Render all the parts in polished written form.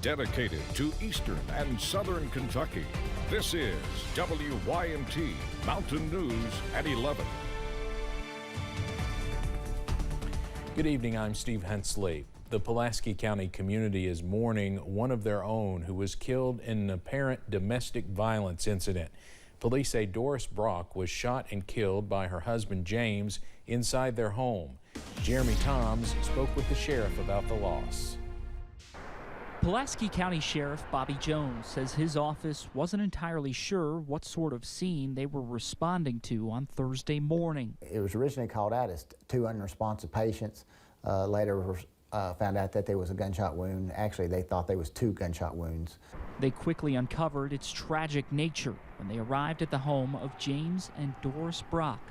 dedicated to Eastern and Southern Kentucky. This is WYMT Mountain News at 11. Good evening, I'm Steve Hensley. The Pulaski County community is mourning one of their own who was killed in an apparent domestic violence incident. Police say Doris Brock was shot and killed by her husband James inside their home. Jeremy Toms spoke with the sheriff about the loss. Pulaski County Sheriff Bobby Jones says his office wasn't entirely sure what sort of scene they were responding to on Thursday morning. It was originally called out as two unresponsive patients. Later found out that there was a gunshot wound. Actually, they thought there was two gunshot wounds. They quickly uncovered its tragic nature when they arrived at the home of James and Doris Brock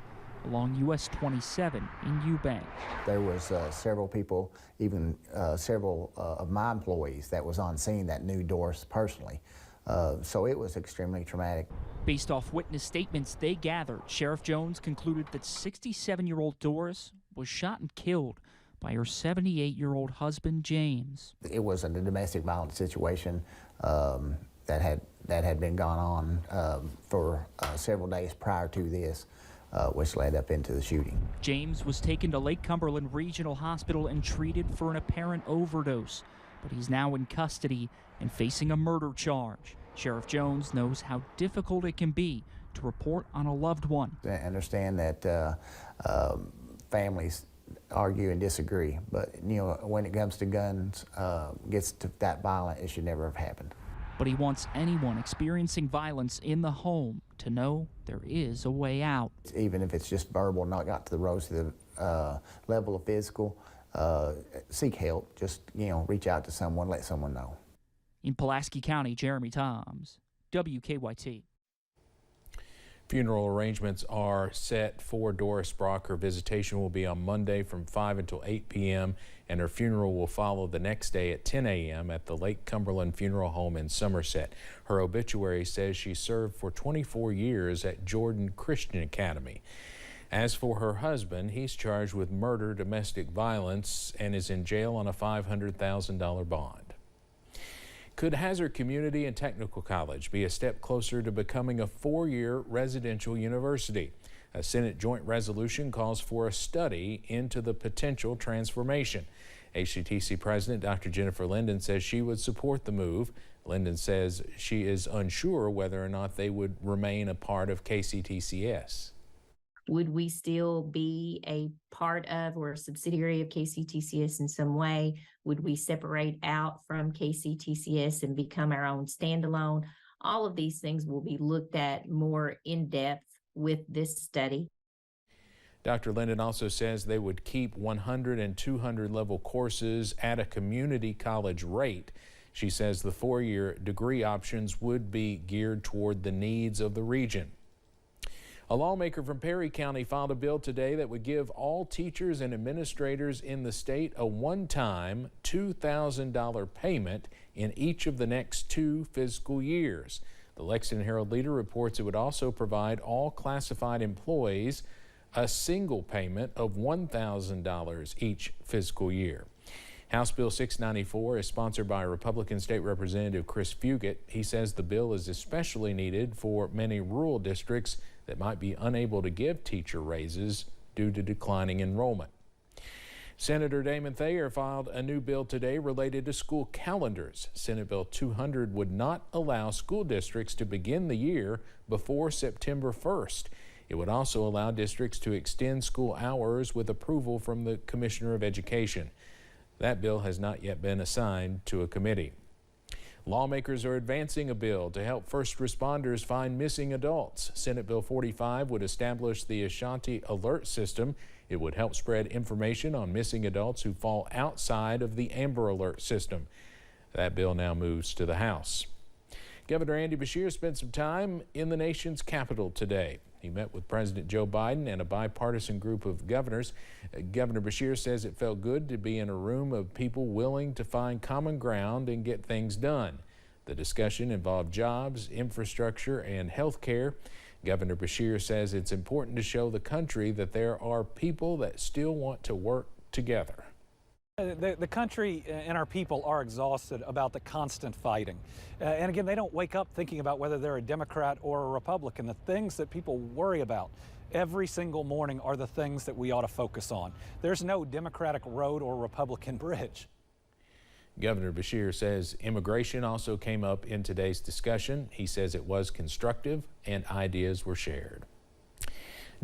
along US 27 in Eubank. There was several people, even several of my employees that was on scene that knew Doris personally. So it was extremely traumatic. Based off witness statements they gathered, Sheriff Jones concluded that 67-year-old Doris was shot and killed by her 78-year-old husband, James. It was a domestic violence situation that had been gone on for several days prior to this, which led up into the shooting. James was taken to Lake Cumberland Regional Hospital and treated for an apparent overdose, but he's now in custody and facing a murder charge. Sheriff Jones knows how difficult it can be to report on a loved one. I understand that families argue and disagree, but when it comes to guns, gets to that violent, it should never have happened. But he wants anyone experiencing violence in the home to know there is a way out. Even if it's just verbal, not got to the road to the level of physical, seek help. Just reach out to someone, let someone know. In Pulaski County, Jeremy Toms, WKYT. Funeral arrangements are set for Doris Brock. Her visitation will be on Monday from 5 until 8 p.m. and her funeral will follow the next day at 10 a.m. at the Lake Cumberland Funeral Home in Somerset. Her obituary says she served for 24 years at Jordan Christian Academy. As for her husband, he's charged with murder, domestic violence, and is in jail on a $500,000 bond. Could Hazard Community and Technical College be a step closer to becoming a four-year residential university? A Senate joint resolution calls for a study into the potential transformation. HCTC President Dr. Jennifer Linden says she would support the move. Linden says she is unsure whether or not they would remain a part of KCTCS. Would we still be a part of or a subsidiary of KCTCS in some way? Would we separate out from KCTCS and become our own standalone? All of these things will be looked at more in depth with this study. Dr. Linden also says they would keep 100 and 200 level courses at a community college rate. She says the four-year degree options would be geared toward the needs of the region. A lawmaker from Perry County filed a bill today that would give all teachers and administrators in the state a one-time $2,000 payment in each of the next 2 fiscal years. The Lexington Herald-Leader reports it would also provide all classified employees a single payment of $1,000 each fiscal year. House Bill 694 is sponsored by Republican State Representative Chris Fugate. He says the bill is especially needed for many rural districts that might be unable to give teacher raises due to declining enrollment. Senator Damon Thayer filed a new bill today related to school calendars. Senate Bill 200 would not allow school districts to begin the year before September 1st. It would also allow districts to extend school hours with approval from the Commissioner of Education. That bill has not yet been assigned to a committee. Lawmakers are advancing a bill to help first responders find missing adults. Senate Bill 45 would establish the Ashanti Alert System. It would help spread information on missing adults who fall outside of the Amber Alert system. That bill now moves to the House. Governor Andy Beshear spent some time in the nation's capital today. He met with President Joe Biden and a bipartisan group of governors. Governor Beshear says it felt good to be in a room of people willing to find common ground and get things done. The discussion involved jobs, infrastructure, and health care. Governor Beshear says it's important to show the country that there are people that still want to work together. The country and our people are exhausted about the constant fighting. And again, they don't wake up thinking about whether they're a Democrat or a Republican. The things that people worry about every single morning are the things that we ought to focus on. There's no Democratic road or Republican bridge. Governor Basher says immigration also came up in today's discussion. He says it was constructive and ideas were shared.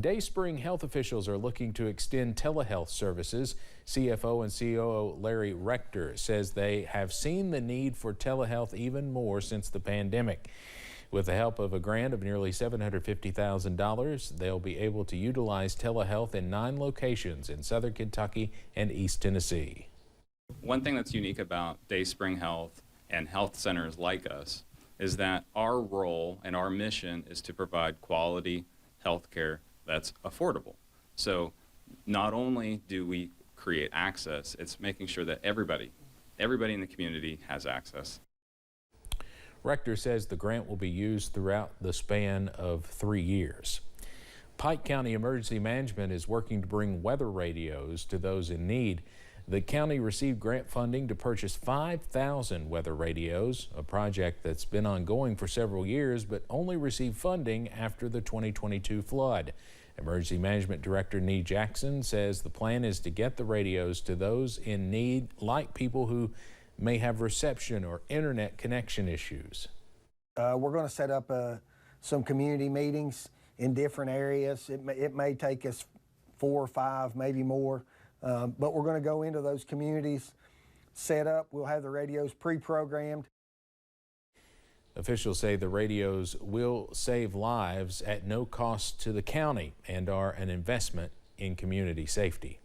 Dayspring health officials are looking to extend telehealth services. CFO and COO Larry Rector says they have seen the need for telehealth even more since the pandemic. With the help of a grant of nearly $750,000, they'll be able to utilize telehealth in 9 locations in southern Kentucky and East Tennessee. One thing that's unique about Dayspring Health and health centers like us is that our role and our mission is to provide quality health care that's affordable. So not only do we create access, it's making sure that everybody in the community has access. Rector says the grant will be used throughout the span of 3 years. Pike County Emergency Management is working to bring weather radios to those in need. The county received grant funding to purchase 5,000 weather radios, a project that's been ongoing for several years but only received funding after the 2022 flood. Emergency Management Director Nee Jackson says the plan is to get the radios to those in need, like people who may have reception or internet connection issues. We're going to set up some community meetings in different areas. It may take us 4 or 5, maybe more, but we're going to go into those communities, set up. We'll have the radios pre-programmed. Officials say the radios will save lives at no cost to the county and are an investment in community safety.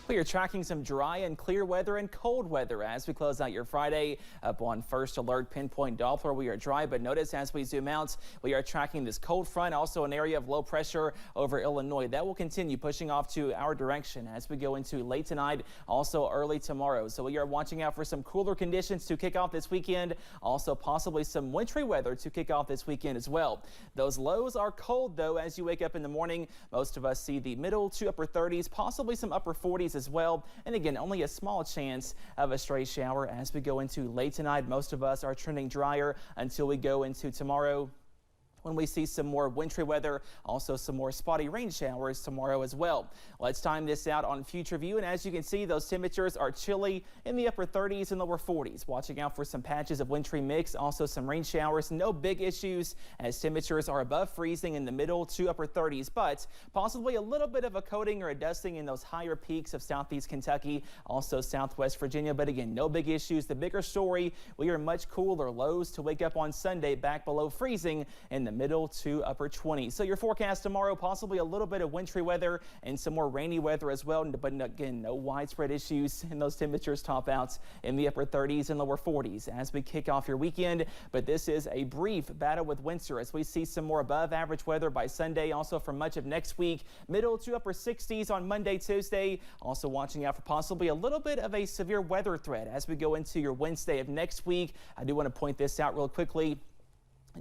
We are tracking some dry and clear weather and cold weather as we close out your Friday. Up on first alert pinpoint Doppler, we are dry, but notice as we zoom out, we are tracking this cold front, also an area of low pressure over Illinois. That will continue pushing off to our direction as we go into late tonight, also early tomorrow. So we are watching out for some cooler conditions to kick off this weekend, also possibly some wintry weather to kick off this weekend as well. Those lows are cold though as you wake up in the morning. Most of us see the middle to upper 30s, possibly some upper 40s as well. And again, only a small chance of a stray shower as we go into late tonight. Most of us are trending drier until we go into tomorrow, when we see some more wintry weather, also some more spotty rain showers tomorrow as well. Let's time this out on Future View, and as you can see, those temperatures are chilly in the upper 30s and lower 40s. Watching out for some patches of wintry mix, also some rain showers. No big issues as temperatures are above freezing in the middle to upper 30s, but possibly a little bit of a coating or a dusting in those higher peaks of southeast Kentucky, also southwest Virginia. But again, no big issues. The bigger story, we are much cooler. Lows to wake up on Sunday back below freezing in the middle to upper 20s. So your forecast tomorrow, possibly a little bit of wintry weather and some more rainy weather as well. But again, no widespread issues, and those temperatures top out in the upper 30s and lower 40s as we kick off your weekend. But this is a brief battle with winter as we see some more above average weather by Sunday, also for much of next week. Middle to upper 60s on Monday, Tuesday. Also watching out for possibly a little bit of a severe weather threat as we go into your Wednesday of next week. I do want to point this out real quickly.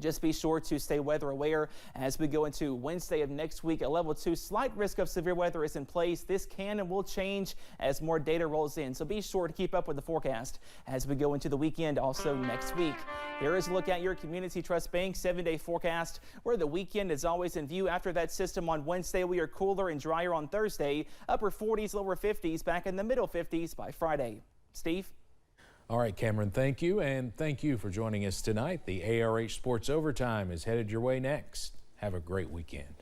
Just be sure to stay weather aware as we go into Wednesday of next week. A level 2 slight risk of severe weather is in place. This can and will change as more data rolls in. So be sure to keep up with the forecast as we go into the weekend also next week. Here is a look at your Community Trust Bank 7-day forecast, where the weekend is always in view. After that system on Wednesday, we are cooler and drier on Thursday. Upper 40s, lower 50s, back in the middle 50s by Friday. Steve? All right, Cameron, thank you, and thank you for joining us tonight. The ARH Sports Overtime is headed your way next. Have a great weekend.